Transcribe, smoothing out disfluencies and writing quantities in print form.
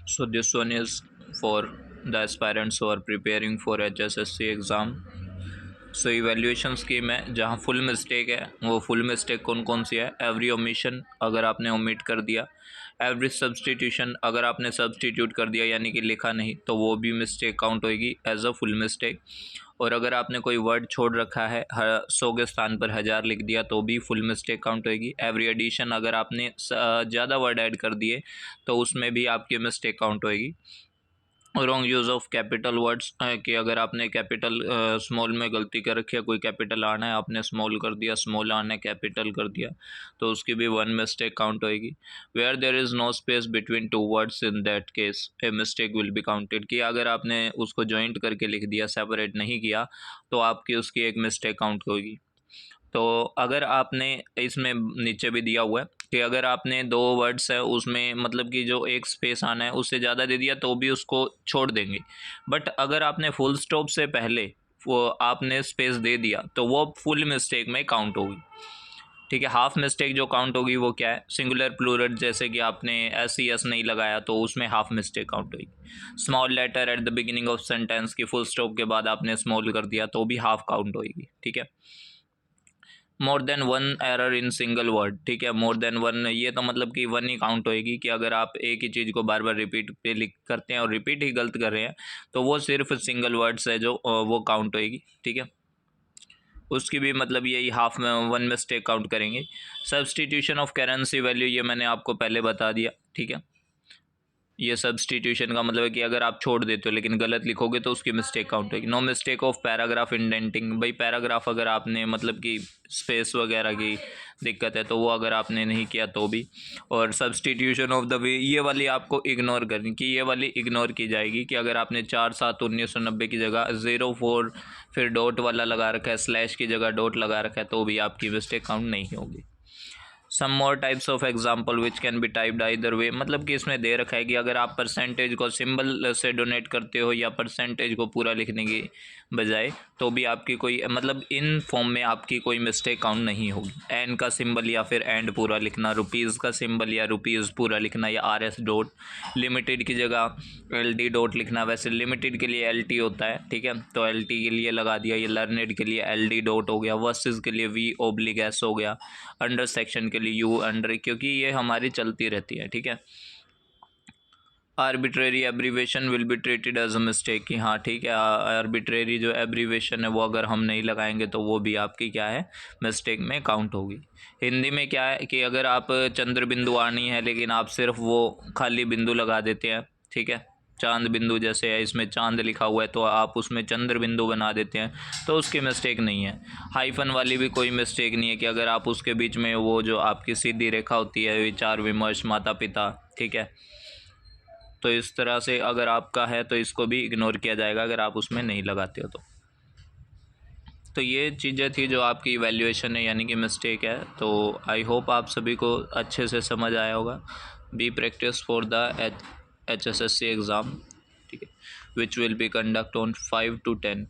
So this one is for the aspirants who are preparing for HSSC exam. So evaluation scheme है जहाँ full mistake है, वो full mistake कौन कौन सी है? एवरी ओमिशन, अगर आपने ओमिट कर दिया। एवरी सब्सटीट्यूशन, अगर आपने सब्सटीट्यूट कर दिया यानी कि लिखा नहीं, तो वो भी मिस्टेक काउंट होएगी एज अ फुल मिस्टेक। और अगर आपने कोई वर्ड छोड़ रखा है, 100 के स्थान पर 1000 लिख दिया, तो भी फुल मिस्टेक काउंट होएगी। एवरी एडिशन, अगर आपने ज़्यादा वर्ड ऐड कर दिए तो उसमें भी आपकी मिस्टेक काउंट होएगी। Wrong use of capital words, कि अगर आपने कैपिटल स्मॉल में गलती कर रखी है, कोई कैपिटल आना है आपने स्मॉल कर दिया, स्मॉल आना है कैपिटल कर दिया, तो उसकी भी वन मिस्टेक काउंट होएगी। Where there is no space between two words, in that case a mistake will be counted, कि अगर आपने उसको जॉइंट करके लिख दिया, सेपरेट नहीं किया, तो आपकी उसकी एक मिस्टेक काउंट होगी। तो अगर आपने इसमें नीचे भी दिया हुआ है कि अगर आपने दो वर्ड्स है उसमें मतलब कि जो एक स्पेस आना है उससे ज़्यादा दे दिया तो भी उसको छोड़ देंगे। बट अगर आपने फुल स्टॉप से पहले वो आपने स्पेस दे दिया तो वो फुल मिस्टेक में काउंट होगी। ठीक है, हाफ मिस्टेक जो काउंट होगी वो क्या है? सिंगुलर प्लूरल, जैसे कि आपने एस सी एस नहीं लगाया तो उसमें हाफ मिस्टेक काउंट होगी। Small letter at the beginning of sentence की फुल स्टॉप के बाद आपने स्मॉल कर दिया तो भी हाफ काउंट होगी। ठीक है। More than one error in single word, ठीक है, मोर देन वन, ये तो मतलब कि वन ही काउंट होएगी कि अगर आप एक ही चीज़ को बार बार रिपीट पे लिख करते हैं और रिपीट ही गलत कर रहे हैं तो वो सिर्फ सिंगल वर्ड्स है जो वो काउंट होएगी। ठीक है, उसकी भी मतलब यही हाफ में वन मिस्टेक काउंट करेंगे। सब्सटीट्यूशन ऑफ करेंसी वैल्यू, ये मैंने आपको पहले बता दिया। ठीक है, ये सब्सटीट्यूशन का मतलब है कि अगर आप छोड़ देते हो लेकिन गलत लिखोगे तो उसकी मिस्टेक काउंट होगी। No mistake of paragraph indenting, भाई पैराग्राफ अगर आपने मतलब कि स्पेस वगैरह की दिक्कत है तो वो अगर आपने नहीं किया तो भी। और सब्सटीट्यूशन ऑफ द वे, ये वाली आपको इग्नोर करनी, कि ये वाली इग्नोर की जाएगी कि अगर आपने 4/7/1990 की जगह 04 फिर डॉट वाला लगा रखा है, स्लैश की जगह डॉट लगा रखा है, तो भी आपकी मिस्टेक काउंट नहीं होगी। Some more types of example which can be typed either way, मतलब कि इसमें दे रखा है कि अगर आप परसेंटेज को सिंबल से डोनेट करते हो या परसेंटेज को पूरा लिखने की बजाय, तो भी आपकी कोई मतलब इन फॉर्म में आपकी कोई मिस्टेक काउंट नहीं होगी। एन का सिंबल या फिर एंड पूरा लिखना, रुपीज़ का सिंबल या रुपीज़ पूरा लिखना, या आर एस डॉट, लिमिटेड की जगह एल टी डॉट लिखना, वैसे लिमिटेड के लिए एल टी होता है। ठीक है, तो एल टी के लिए लगा दिया, ये लर्नेड के लिए एल डी डॉट हो गया, वर्सेस के लिए वी ओब्लिक एस हो गया, अंडर सेक्शन के लिए यू अंडर, क्योंकि ये हमारी चलती रहती है। ठीक है, arbitrary abbreviation will be treated as a mistake, कि हाँ ठीक है, आर्बिट्रेरी जो एब्रीवेशन है वो अगर हम नहीं लगाएंगे तो वो भी आपकी क्या है, मिस्टेक में काउंट होगी। हिंदी में क्या है कि अगर आप चंद्र बिंदु आनी है लेकिन आप सिर्फ वो खाली बिंदु लगा देते हैं, ठीक है, चांद बिंदु जैसे है, इसमें चांद लिखा हुआ है तो आप उसमें चंद्र बिंदु बना देते हैं, तो उसकी मिस्टेक नहीं है। हाइफन वाली भी कोई मिस्टेक नहीं है कि अगर आप उसके बीच में वो जो आपकी सीधी रेखा होती है, विचार विमर्श माता पिता, ठीक है, तो इस तरह से अगर आपका है तो इसको भी इग्नोर किया जाएगा अगर आप उसमें नहीं लगाते हो तो ये चीज़ें थी जो आपकी इवैल्यूएशन है यानी कि मिस्टेक है। तो आई होप आप सभी को अच्छे से समझ आया होगा। Be practice for the HSSC exam, ठीक है, which will be conduct on 5 to 10